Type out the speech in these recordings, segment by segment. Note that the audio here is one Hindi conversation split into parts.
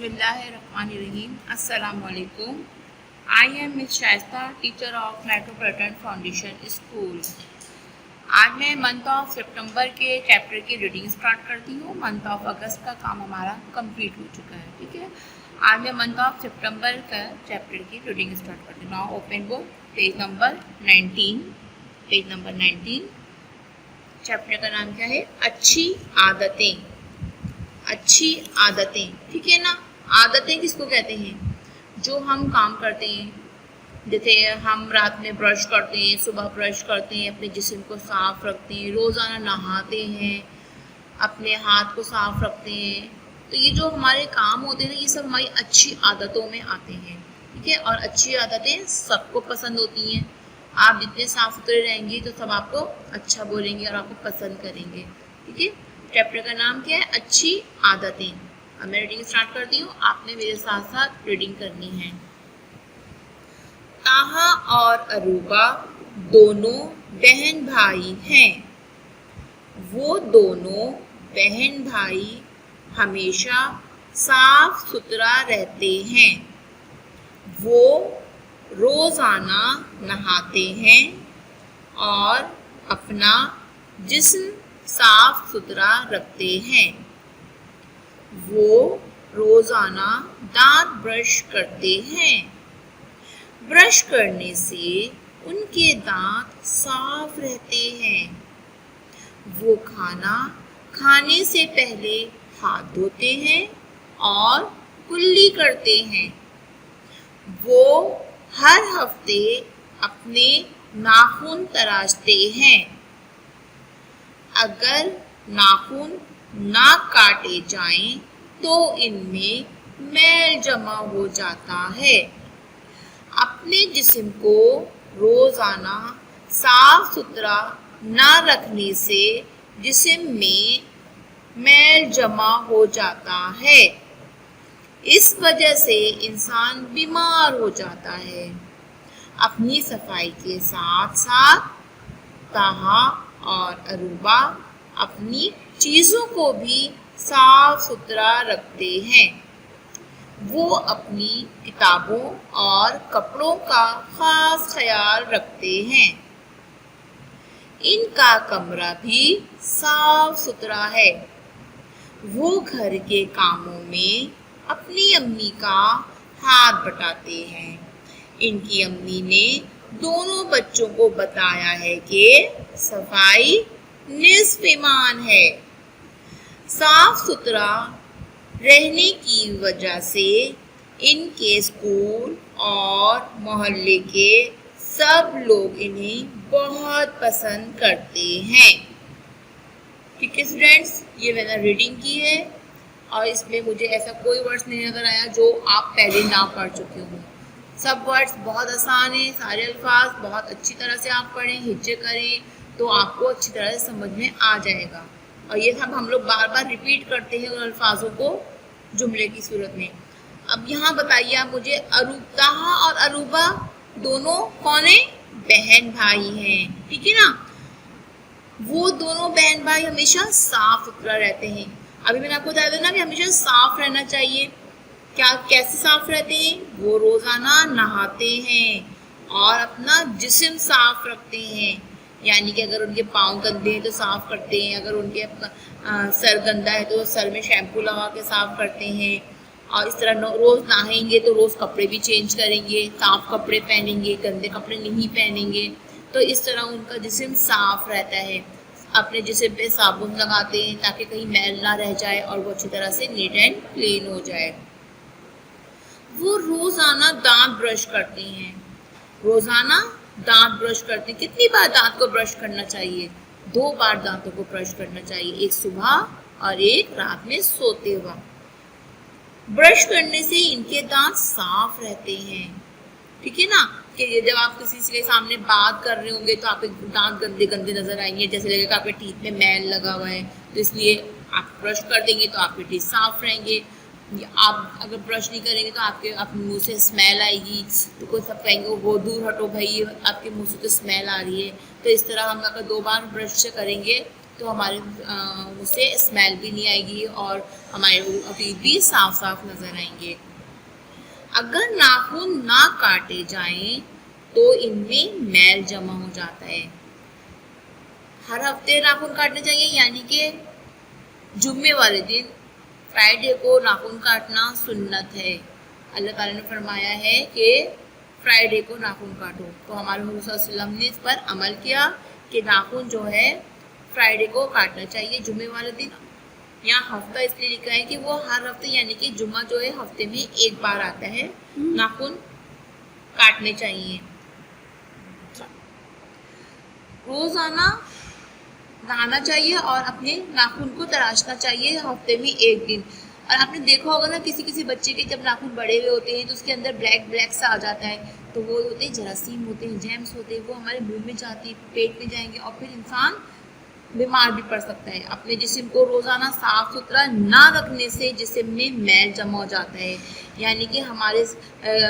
बिस्मिल्लाहिर्रहमानिर्रहीम। अस्सलाम वालेकुम। I am miss Shaista, teacher of metropolitan foundation school. आज मैं मंथ ऑफ सितंबर के चैप्टर की रीडिंग स्टार्ट करती हूँ। मंथ ऑफ अगस्त का काम हमारा कंप्लीट हो चुका है, ठीक है। आज मैं मंथ ऑफ सितंबर का चैप्टर की रीडिंग स्टार्ट करती हूँ। Now open book, page number 19। Page number 19। Chapter का नाम क्या है? अच्छी आदतें। अच्छी आदतें, ठीक है ना। आदतें किसको कहते हैं? जो हम काम करते हैं, जैसे हम रात में ब्रश करते हैं, सुबह ब्रश करते हैं, अपने जिस्म को साफ रखते हैं, रोज़ाना नहाते हैं, अपने हाथ को साफ रखते हैं। तो ये जो हमारे काम होते हैं ना, ये सब हमारी अच्छी आदतों में आते हैं, ठीक है। और अच्छी आदतें सबको पसंद होती हैं। आप जितने साफ सुथरे रहेंगे तो सब आपको अच्छा बोलेंगे और आपको पसंद करेंगे, ठीक है। चैप्टर का नाम क्या है? अच्छी आदतें। अब मैं रीडिंग स्टार्ट करती हूँ, आपने मेरे साथ साथ रीडिंग करनी है। ताहा और अरूबा दोनों बहन भाई हैं। वो दोनों बहन भाई हमेशा साफ सुथरा रहते हैं। वो रोज़ाना नहाते हैं और अपना जिस्म साफ सुथरा रखते हैं। वो रोज़ाना दांत ब्रश करते हैं। ब्रश करने से उनके दांत साफ रहते हैं। वो खाना खाने से पहले हाथ धोते हैं और कुल्ली करते हैं। वो हर हफ्ते अपने नाखून तराशते हैं। अगर नाखून ना काटे जाएं तो इनमें मैल जमा हो जाता है। अपने जिस्म को रोज़ाना साफ सुथरा ना रखने से जिस्म में मैल जमा हो जाता है। इस वजह से इंसान बीमार हो जाता है। अपनी सफाई के साथ साथ ताहा और अरूबा अपनी चीज़ों को भी साफ सुथरा रखते हैं। वो अपनी किताबों और कपड़ों का खास ख्याल रखते हैं। इनका कमरा भी साफ सुथरा है। वो घर के कामों में अपनी अम्मी का हाथ बटाते हैं। इनकी अम्मी ने दोनों बच्चों को बताया है कि सफाई निस्फ ईमान है। साफ सुथरा रहने की वजह से इनके स्कूल और मोहल्ले के सब लोग इन्हें बहुत पसंद करते हैं, ठीक है स्टूडेंट्स। ये मैंने रीडिंग की है और इसमें मुझे ऐसा कोई वर्ड्स नहीं नज़र आया जो आप पहले ना पढ़ चुके हों। सब वर्ड्स बहुत आसान हैं, सारे अल्फाज बहुत अच्छी तरह से आप पढ़ें, हिज्जे करें तो आपको अच्छी तरह से समझ में आ जाएगा। और ये सब हम लोग बार बार रिपीट करते हैं उन अल्फाजों को जुमले की सूरत में। अब यहाँ बताइए आप मुझे, ताहा और अरूबा दोनों कौन है? बहन भाई हैं, ठीक है ना। वो दोनों बहन भाई हमेशा साफ सुथरा रहते हैं। अभी मैंने आपको बताया था ना कि हमेशा साफ रहना चाहिए। क्या कैसे साफ रहते हैं? वो रोज़ाना नहाते हैं और अपना जिस्म साफ रखते हैं। यानी कि अगर उनके पाँव गंदे हैं तो साफ करते हैं, अगर उनके सर गंदा है तो सर में शैम्पू लगा के साफ करते हैं। और इस तरह रोज़ नहाएंगे तो रोज़ कपड़े भी चेंज करेंगे, साफ कपड़े पहनेंगे, गंदे कपड़े नहीं पहनेंगे। तो इस तरह उनका जिस्म साफ रहता है। अपने जिस्म पे साबुन लगाते हैं ताकि कहीं मैल ना रह जाए और वो अच्छी तरह से नीट एंड क्लीन हो जाए। वो रोज़ाना दांत ब्रश करते हैं। रोज़ाना दांत ब्रश करते हैं। कितनी बार दांत को ब्रश करना चाहिए? 2 बार दांतों को ब्रश करना चाहिए, एक सुबह और एक रात में सोते वक्त। ब्रश करने से इनके दांत साफ रहते हैं, ठीक है ना। कि जब आप किसी के सामने बात कर रहे होंगे तो आपके दांत गंदे गंदे नजर आएंगे, जैसे लगेगा आपके टीथ में मैल लगा हुआ है। तो इसलिए आप ब्रश कर देंगे तो आपके टीथ साफ रहेंगे। आप अगर ब्रश नहीं करेंगे तो आपके मुंह से स्मेल आएगी, तो कोई सब कहेंगे वो दूर हटो भाई, आपके मुंह से तो स्मेल आ रही है। तो इस तरह हम अगर 2 बार ब्रश करेंगे तो हमारे उससे स्मेल भी नहीं आएगी और हमारे टीथ भी साफ साफ नज़र आएंगे। अगर नाखून ना काटे जाएं तो इनमें मैल जमा हो जाता है। हर हफ्ते नाखून काटने चाहिए, यानी कि जुम्मे वाले दिन फ्राइडे को नाखून काटना सुन्नत है। अल्लाह ताला ने फरमाया है कि फ्राइडे को नाखून काटो, तो हमारे हुज़ूर सल्लल्लाहु अलैहि वसल्लम ने इस पर अमल किया कि नाखून जो है फ्राइडे को काटना चाहिए, जुम्मे वाले दिन। यहाँ हफ्ता इसलिए लिखा है कि वो हर हफ्ते, यानी कि जुम्मा जो है हफ्ते में एक बार आता है, नाखून काटने चाहिए। रोजाना नहाना चाहिए और अपने नाखून को तराशना चाहिए हफ्ते में एक दिन। और आपने देखा होगा ना, किसी किसी बच्चे के जब नाखून बड़े हुए होते हैं तो उसके अंदर ब्लैक ब्लैक सा आ जाता है, तो वो होते हैं जरासीम, होते हैं जैम्स, होते हैं, वो हमारे मुंह में जाते हैं, पेट में जाएंगे और फिर इंसान बीमार भी पड़ सकता है। अपने जिस्म को रोज़ाना साफ सुथरा ना रखने से जिस्म में मैल जमा हो जाता है, यानी कि हमारे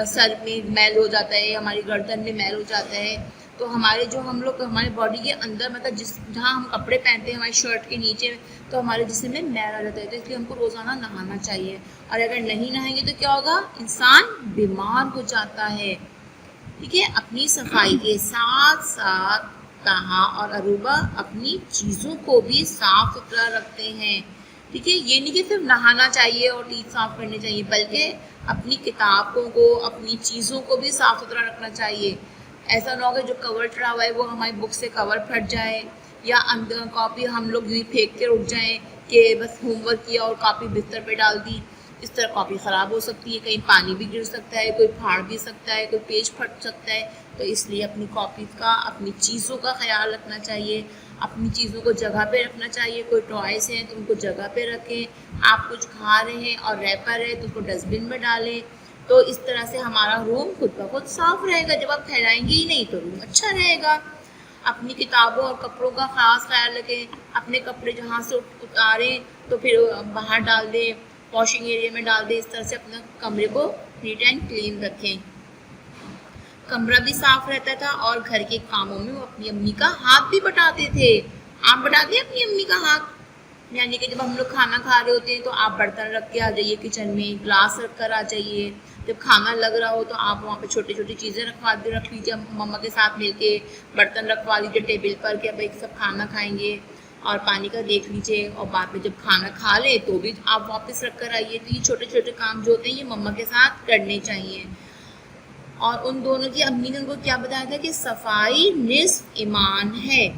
सर में मैल हो जाता है, हमारी गर्दन में मैल हो जाता है। तो हमारे जो हम लोग हमारे बॉडी के अंदर, मतलब जहाँ हम कपड़े पहनते हैं हमारी शर्ट के नीचे, तो हमारे जिस्म में मैल आ जाता है। तो इसलिए हमको रोज़ाना नहाना चाहिए, और अगर नहीं नहाएंगे तो क्या होगा, इंसान बीमार हो जाता है। ठीक है, अपनी सफाई के साथ साथ ताहा और अरूबा अपनी चीज़ों को भी साफ सुथरा रखते हैं। ठीक है, ये नहीं कि सिर्फ नहाना चाहिए और टीथ साफ करने चाहिए, बल्कि अपनी किताबों को, अपनी चीज़ों को भी साफ सुथरा रखना चाहिए। ऐसा ना हो कि जो कवर चढ़ा हुआ है वो हमारी बुक से कवर फट जाए, या अंदर कॉपी हम लोग यूँ फेंक के उठ जाएं कि बस होमवर्क किया और कॉपी बिस्तर पे डाल दी। इस तरह कॉपी ख़राब हो सकती है, कहीं पानी भी गिर सकता है, कोई फाड़ भी सकता है, कोई पेज फट सकता है। तो इसलिए अपनी कॉपी का, अपनी चीज़ों का ख्याल रखना चाहिए, अपनी चीज़ों को जगह पे रखना चाहिए। कोई टॉयस हैं तो उनको जगह पे रखें, आप कुछ खा रहे हैं और रैपर है तो उसको डस्टबिन में डालें। तो इस तरह से हमारा रूम खुद ब खुद साफ रहेगा। जब आप फैलाएंगे ही नहीं तो रूम अच्छा रहेगा। अपनी किताबों और कपड़ों का ख़ास ख्याल रखें। अपने कपड़े जहाँ से उतारें तो फिर बाहर डाल दें, वॉशिंग एरिया में डाल दें। इस तरह से अपने कमरे को नीट एंड क्लीन रखें। कमरा भी साफ रहता था और घर के कामों में वो अपनी अम्मी का हाथ भी बटाते थे। आप बटाते हैं अपनी अम्मी का हाथ? यानी कि जब हम लोग खाना खा रहे होते हैं तो आप बर्तन रख के आ जाइए किचन में, ग्लास रख कर आ जाइए। जब खाना लग रहा हो तो आप वहाँ पे छोटी छोटी चीज़ें रख लीजिए, मम्मा के साथ मिलके बर्तन रखवा लीजिए टेबल पर कि अब एक सब खाना खाएंगे, और पानी का देख लीजिए। और बाद में जब खाना खा ले तो भी आप वापस रख कर आइए। तो ये छोटे छोटे काम जो होते हैं ये मम्मा के साथ करने चाहिए। और उन दोनों की अम्मी ने उनको क्या बताया था कि सफाई निस्फ ईमान है।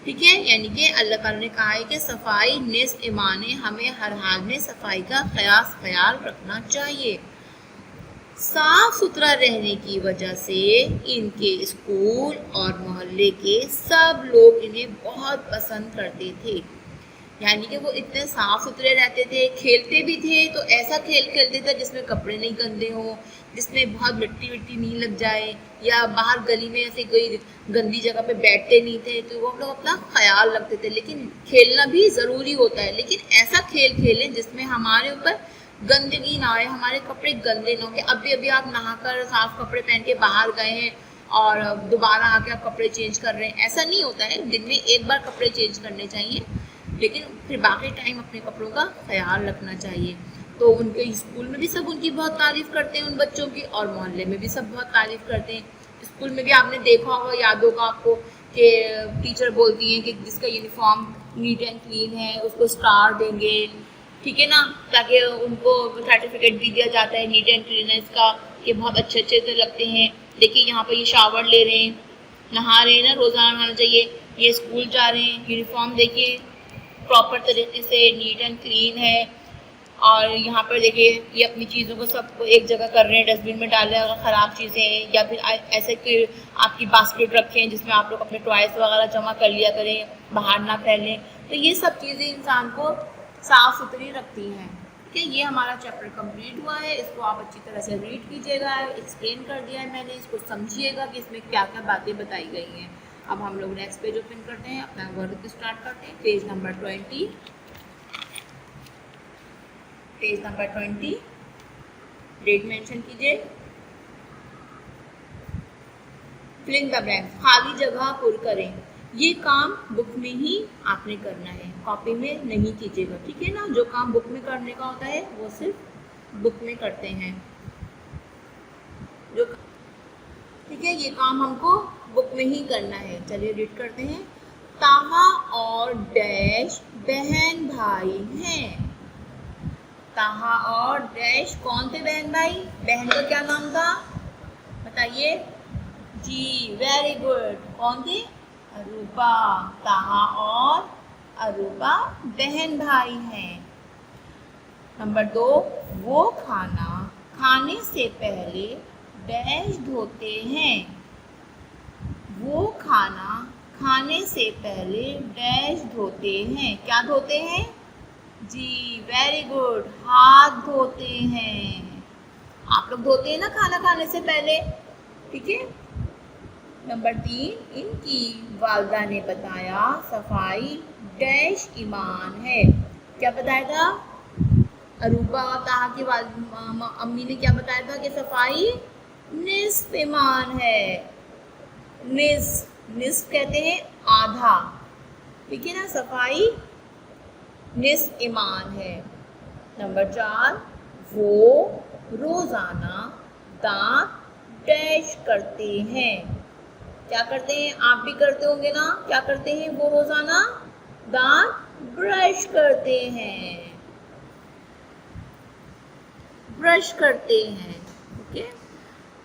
ठीक है, यानी कि अल्लाह ताला ने कहा है कि सफाई निस्फ ईमान है, हमें हर हाल में सफाई का ख्याल रखना चाहिए। साफ सुथरा रहने की वजह से इनके स्कूल और मोहल्ले के सब लोग इन्हें बहुत पसंद करते थे। यानी कि वो इतने साफ सुथरे रहते थे, खेलते भी थे तो ऐसा खेल खेलते थे जिसमें कपड़े नहीं गंदे हों, जिसमें बहुत मिट्टी विट्टी नहीं लग जाए, या बाहर गली में ऐसे कोई गंदी जगह पे बैठते नहीं थे। तो वो लोग अपना ख्याल रखते थे। लेकिन खेलना भी ज़रूरी होता है, लेकिन ऐसा खेल खेलें जिसमें हमारे ऊपर गंदगी ना आए, हमारे कपड़े गंदे ना हो। अभी अभी आप नहाकर साफ कपड़े पहन के बाहर गए हैं और दोबारा आके आप कपड़े चेंज कर रहे हैं, ऐसा नहीं होता है। दिन में एक बार कपड़े चेंज करने चाहिए, लेकिन फिर बाकी टाइम अपने कपड़ों का ख्याल रखना चाहिए। तो उनके स्कूल में भी सब उनकी बहुत तारीफ़ करते हैं उन बच्चों की, और मोहल्ले में भी सब बहुत तारीफ़ करते हैं। स्कूल में भी आपने देखा होगा, याद होगा आपको, कि टीचर बोलती हैं कि जिसका यूनिफॉर्म नीट एंड क्लीन है उसको स्टार देंगे। ठीक है ना, ताकि उनको सर्टिफिकेट भी दिया जाता है नीट एंड क्लीनेस का, कि बहुत अच्छे अच्छे से लगते हैं। देखिए यहाँ पर ये शावर ले रहे हैं, नहा रहे हैं ना, रोज़ाना नहाना चाहिए। ये स्कूल जा रहे हैं, यूनिफॉर्म देखिए प्रॉपर तरीके से नीट एंड क्लीन है। और यहाँ पर देखिए ये अपनी चीज़ों को सबको एक जगह कर रहे हैं, डस्टबिन में डाल रहे हैं अगर ख़राब चीज़ें हैं, या फिर ऐसे कि आपकी बास्केट रखें जिसमें आप लोग अपने टॉयस वगैरह जमा कर लिया करें, बाहर ना फैलें। तो ये सब चीज़ें इंसान को साफ़ सुथरी रखती हैं। ठीक है, ये हमारा चैप्टर कंप्लीट हुआ है। इसको आप अच्छी तरह से रीड कीजिएगा, एक्सप्लेन कर दिया है मैंने, इसको समझिएगा कि इसमें क्या क्या बातें बताई गई हैं। अब हम लोग नेक्स्ट पेज ओपन करते हैं, अपना वर्क स्टार्ट करते हैं। Page number 20, page number 20, date mention कीजिए। फिलिंग द ब्लैंक्स, खाली जगह पुर करें। ये काम बुक में ही आपने करना है, कॉपी में नहीं कीजिएगा, ठीक है ना। जो काम बुक में करने का होता है वो सिर्फ बुक में करते हैं, जो ठीक है, ये काम हमको बुक में ही करना है। चलिए रीड करते हैं। ताहा और डैश बहन भाई हैं। ताहा और डैश कौन थे बहन भाई? बहन का क्या नाम था बताइए जी, वेरी गुड। कौन थे? अरूबा। ताहा और अरूबा बहन भाई हैं। नंबर 2, वो खाना खाने से पहले डैश धोते हैं। वो खाना खाने से पहले डैश धोते हैं। क्या धोते हैं जी? वेरी गुड, हाथ धोते हैं। आप लोग धोते हैं ना खाना खाने से पहले, ठीक है। नंबर 3, इनकी वालदा ने बताया सफाई डैश ईमान है। क्या बताया था? अरूबा और ताहा की अम्मी ने क्या बताया था कि सफाई निस्फ ईमान है। निस्फ कहते हैं आधा, ठीक है ना। सफाई निस्फ ईमान है। नंबर 4, वो रोजाना दांत डैश करते हैं। क्या करते हैं? आप भी करते होंगे ना। क्या करते हैं वो? रोजाना दांत ब्रश करते हैं, ब्रश करते हैं, ठीक है।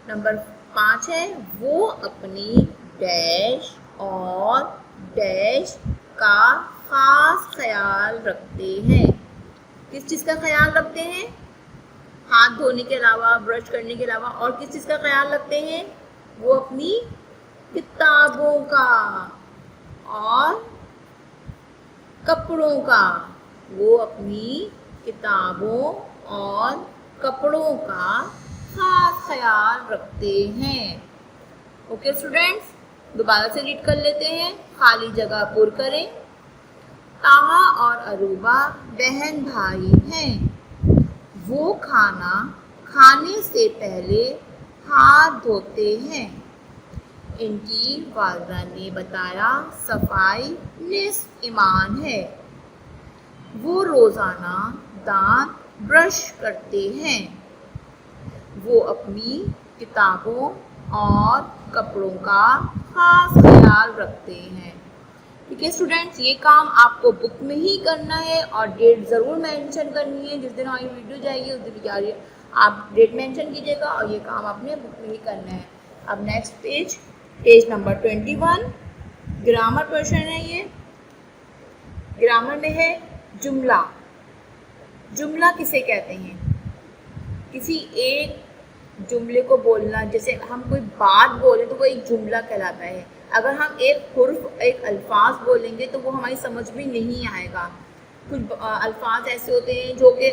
नंबर 5 है, वो अपनी डैश और डैश का खास ख्याल रखते हैं। किस चीज़ का ख्याल रखते हैं? हाथ धोने के अलावा, ब्रश करने के अलावा और किस चीज़ का ख्याल रखते हैं? वो अपनी किताबों का और कपड़ों का। वो अपनी किताबों और कपड़ों का खास ख्याल रखते हैं। ओके स्टूडेंट्स, दोबारा से रीड कर लेते हैं, खाली जगह पुर करें। ताहा और अरूबा बहन भाई हैं। वो खाना खाने से पहले हाथ धोते हैं। इनकी वालदा ने बताया सफाई निस्फ ईमान है। वो रोज़ाना दांत ब्रश करते हैं। वो अपनी किताबों और कपड़ों का खास ख्याल रखते हैं। ठीक है स्टूडेंट्स, ये काम आपको बुक में ही करना है और डेट ज़रूर मेंशन करनी है। जिस दिन हमारी वीडियो जाएगी उस दिन क्या आप डेट मेंशन कीजिएगा और ये काम आपने बुक में ही करना है। अब next page number 21, grammar question है ये। ग्रामर में है जुमला। जुमला किसे कहते हैं? किसी एक जुमले को बोलना, जैसे हम कोई बात बोलें तो वो एक जुमला कहलाता है। अगर हम एक हुर्फ, एक अल्फाज बोलेंगे तो वो हमारी समझ में नहीं आएगा। कुछ अल्फाज ऐसे होते हैं जो कि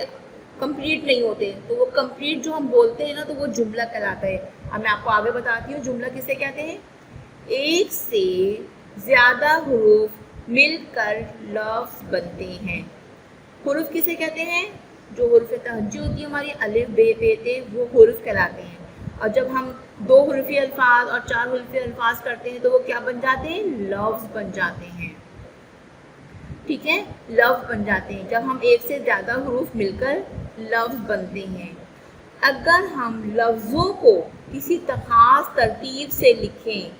कंप्लीट नहीं होते, तो वो कंप्लीट जो हम बोलते हैं ना तो वो जुमला कहलाता है। अब मैं आपको आगे बताती हूँ जुमला किसे कहते हैं। एक से ज़्यादा हुरूफ मिलकर लफ्ज़ बनते हैं। हुरूफ किसे कहते हैं? जो हुरूफ तहज्जी होती है हमारी, अलिफ बे पे ते, वो हुरूफ कहलाते हैं। और जब हम 2 हुरूफी अल्फाज और 4 हुरूफी अल्फाज करते हैं तो वो क्या बन जाते हैं? लफ्ज़ बन जाते हैं। ठीक है, लफ्ज़ बन जाते हैं जब हम एक से ज़्यादा हुरूफ मिलकर लफ्ज़ बनते हैं। अगर हम लफ्ज़ों को किसी खास तरतीब से लिखें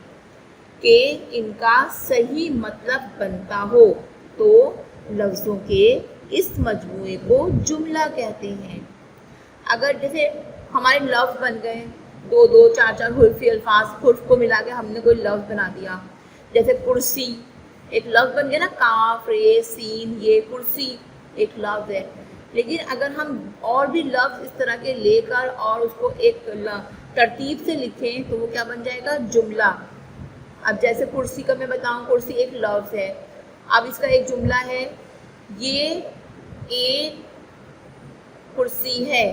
कि इनका सही मतलब बनता हो तो लफ्ज़ों के इस मजमूए को जुमला कहते हैं। अगर जैसे हमारे लफ्ज़ बन गए 2-2, 4-4 हुर्फी अल्फाज, हुर्फ को मिला के हमने कोई लफ्ज़ बना दिया, जैसे कुर्सी एक लफ्ज़ बन गया ना, काफ रे सीन, ये कुर्सी एक लफ्ज़ है। लेकिन अगर हम और भी लफ्ज़ इस तरह के लेकर और उसको एक तरतीब से लिखें तो वो क्या बन जाएगा? जुमला। अब जैसे कुर्सी का मैं बताऊं, कुर्सी एक लफ्ज़ है। अब इसका एक जुमला है, ये एक कुर्सी है,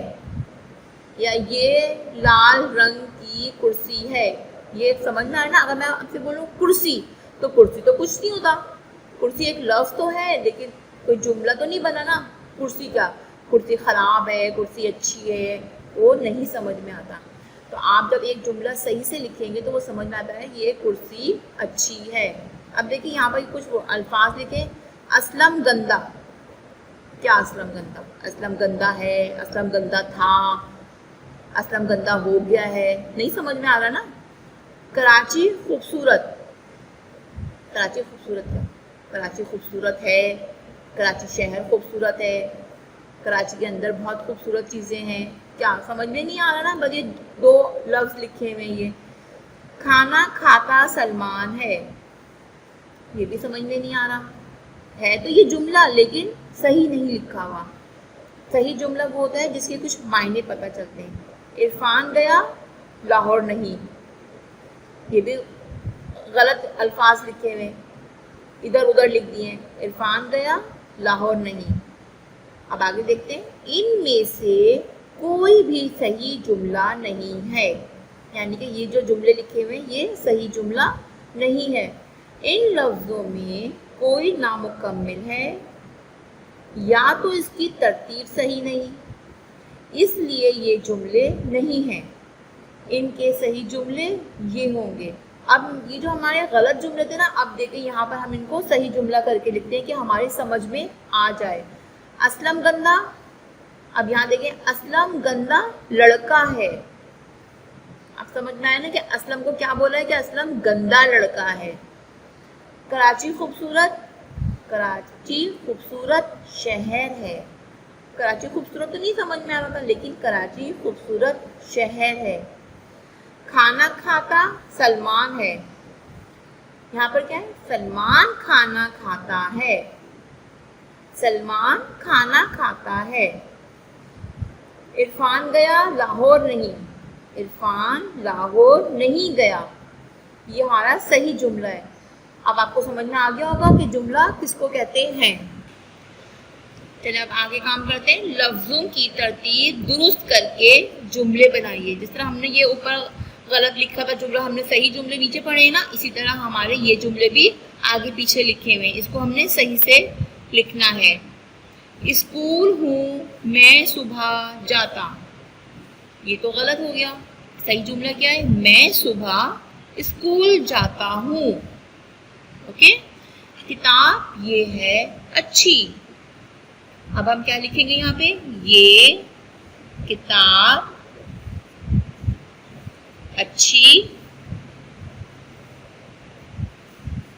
या ये लाल रंग की कुर्सी है। ये समझ में आया ना। अगर मैं आपसे बोलूं कुर्सी तो कुर्सी तो कुछ नहीं होता, कुर्सी एक लफ्ज़ तो है लेकिन कोई जुमला तो नहीं बना ना। कुर्सी क्या, कुर्सी ख़राब है, कुर्सी अच्छी है, वो नहीं समझ में आता। तो आप जब एक जुमला सही से लिखेंगे तो वो समझ में आता है ये कुर्सी अच्छी है। अब देखिए यहाँ पर कुछ अल्फाज लिखे, असलम गंदा। क्या असलम गंदा? असलम गंदा है, असलम गंदा था, असलम गंदा हो गया है, नहीं समझ में आ रहा ना। कराची खूबसूरत, कराची खूबसूरत है, कराची खूबसूरत है, कराची शहर खूबसूरत है, कराची के अंदर बहुत खूबसूरत चीज़ें हैं। क्या समझ में नहीं आ रहा ना? बस ये दो लफ्ज़ लिखे हुए ये। खाना खाता सलमान है, ये भी समझ में नहीं आ रहा है। तो ये जुमला लेकिन सही नहीं लिखा हुआ। सही जुमला वो होता है जिसके कुछ मायने पता चलते हैं। इरफान गया लाहौर नहीं, ये भी गलत अल्फाज लिखे हुए, इधर उधर लिख दिए। इरफान गया लाहौर नहीं। अब आगे देखते हैं, इनमें से कोई भी सही जुमला नहीं है, यानी कि ये जो जुमले लिखे हुए हैं ये सही जुमला नहीं है। इन लफ्ज़ों में कोई नामुकम्मिल है, या तो इसकी तरतीब सही नहीं, इसलिए ये जुमले नहीं हैं। इनके सही जुमले ये होंगे। अब ये जो हमारे गलत जुमले थे ना, अब देखिए यहाँ पर हम इनको सही जुमला करके लिखते हैं कि हमारी समझ में आ जाए। असलम गंदा, अब यहाँ देखिए असलम गंदा लड़का है। अब समझ में आया ना कि असलम को क्या बोला है कि असलम गंदा लड़का है। कराची खूबसूरत, कराची खूबसूरत शहर है। कराची खूबसूरत तो नहीं समझ में आ रहा था, लेकिन कराची खूबसूरत शहर है। खाना खाता सलमान है, यहाँ पर क्या है? सलमान खाना खाता है, सलमान खाना खाता है। इरफान गया लाहौर नहीं, इरफान लाहौर नहीं गया। ये हमारा सही जुमला है। अब आपको समझ में आ गया होगा कि जुमला किसको कहते हैं। चलिए अब आगे काम करते हैं। लफ्ज़ों की तरतीब दुरुस्त करके जुमले बनाइए। जिस तरह हमने ये ऊपर गलत लिखा था जुमला, हमने सही जुमले नीचे पढ़े ना, इसी तरह हमारे ये जुमले भी आगे पीछे लिखे हुए हैं, इसको हमने सही से लिखना है। स्कूल हूँ मैं सुबह जाता, ये तो गलत हो गया। सही जुमला क्या है? मैं सुबह स्कूल जाता हूँ। ओके। किताब ये है अच्छी, अब हम क्या लिखेंगे यहाँ पे? ये किताब अच्छी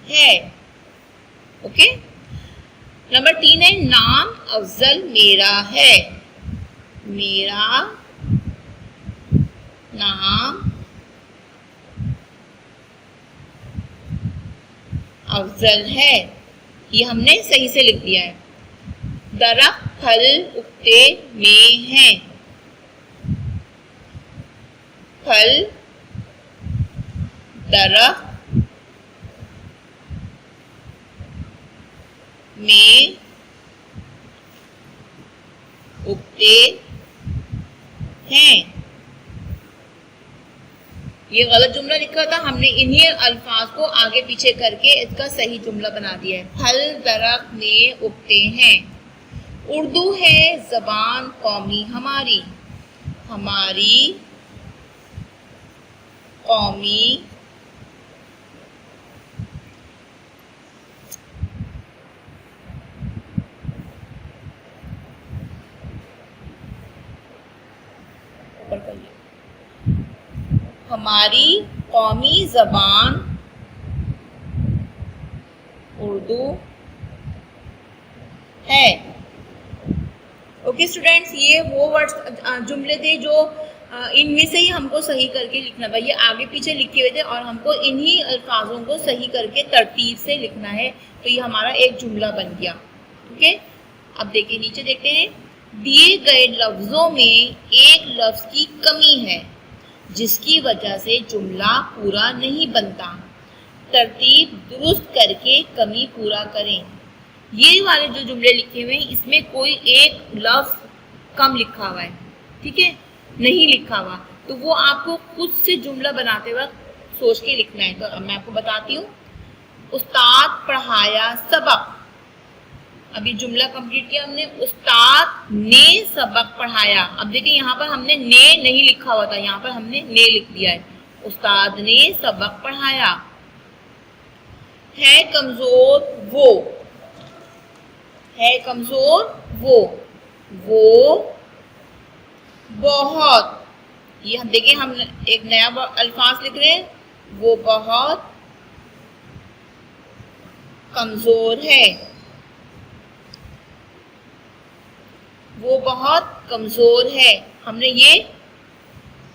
है। ओके। नंबर 3 है, नाम अफजल मेरा है, मेरा नाम अफजल है, ये हमने सही से लिख दिया है। दरख्त फल उगते में हैं, फल दरख्त में उगते हैं। ये गलत जुमला लिखा था, हमने इन्हीं अल्फाज को आगे पीछे करके इसका सही जुमला बना दिया है। फल दरख्त में उगते हैं। उर्दू है ज़बान कौमी हमारी, हमारी कौमी हमारी कौमी ज़बान उर्दू है। ओके स्टूडेंट्स, ये वो वर्ड्स जुमले थे जो इनमें से ही हमको सही करके लिखना था। ये आगे पीछे लिखे हुए थे और हमको इन्हीं अल्फाजों को सही करके तरतीब से लिखना है, तो ये हमारा एक जुमला बन गया। ओके। अब देखिए नीचे देखते हैं, दिए गए लफ्ज़ों में एक लफ्ज़ की कमी है जिसकी वजह से जुमला पूरा नहीं बनता, तरतीब दुरुस्त करके कमी पूरा करें। ये वाले जो जुमले लिखे हुए हैं इसमें कोई एक लफ्ज़ कम लिखा हुआ है, ठीक है, नहीं लिखा हुआ, तो वो आपको खुद से जुमला बनाते वक्त सोच के लिखना है। तो अब मैं आपको बताती हूँ। उस्ताद पढ़ाया सबक, अभी जुमला कंप्लीट किया हमने, उस्ताद ने सबक पढ़ाया। अब देखिए यहाँ पर हमने ने नहीं लिखा हुआ था, यहाँ पर हमने ने लिख दिया है। उस्ताद ने सबक पढ़ाया। है कमजोर वो, है कमजोर वो बहुत, ये हम देखिए हम एक नया अल्फाज लिख रहे हैं, वो बहुत कमजोर है, वो बहुत कमजोर है। हमने ये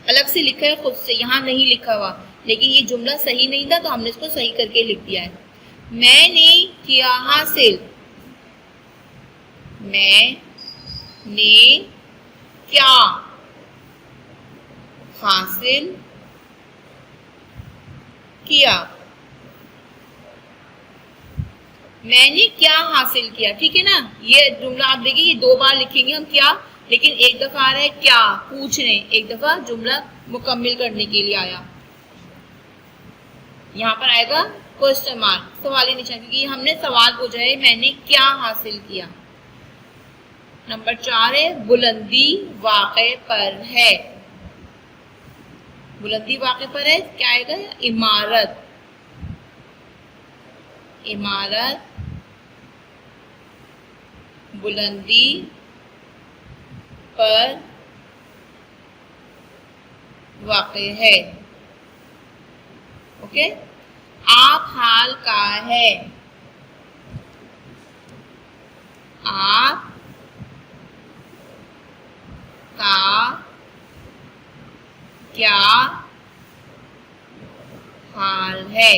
अलग से लिखा है खुद से, यहाँ नहीं लिखा हुआ, लेकिन ये जुमला सही नहीं था तो हमने इसको सही करके लिख दिया है। मैंने किया हासिल, मैंने क्या हासिल किया, मैंने क्या हासिल किया, ठीक है ना। ये जुमला आप देखिए, ये 2 बार लिखेंगे हम क्या, लेकिन एक दफा आ रहा है क्या पूछने, एक दफा जुमला मुकम्मिल करने के लिए आया। यहाँ पर आएगा क्वेश्चन मार्क, सवाली निशान, क्योंकि हमने सवाल पूछा है मैंने क्या हासिल किया। नंबर 4 है बुलंदी वाक़े पर है, बुलंदी वाक़े पर है, क्या आएगा इमारत, इमारत बुलंदी पर वाक़े है। ओके, आप हाल का है, आप का क्या हाल है।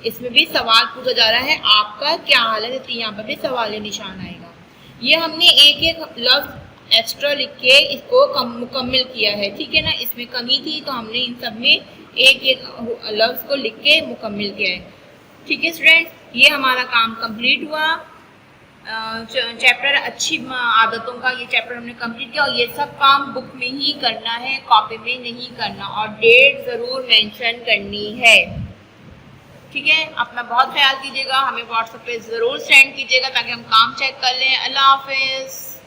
इसमें भी सवाल पूछा जा रहा है आपका क्या हाल है, तो यहाँ पर भी सवाल निशान आएगा। ये हमने एक एक लफ्ज एक्स्ट्रा लिख के इसको मुकम्मिल किया है, ठीक है ना। इसमें कमी थी तो हमने इन सब में एक एक लफ्ज को लिख के मुकम्मिल किया है, ठीक है स्टूडेंट्स। ये हमारा काम कंप्लीट हुआ। चैप्टर अच्छी आदतों का ये चैप्टर हमने कंप्लीट किया, और ये सब काम बुक में ही करना है, कॉपी में नहीं करना, और डेट ज़रूर मेंशन करनी है, ठीक है। अपना बहुत ख्याल कीजिएगा, हमें व्हाट्सएप पे ज़रूर सेंड कीजिएगा ताकि हम काम चेक कर लें। अल्लाह हाफिज़।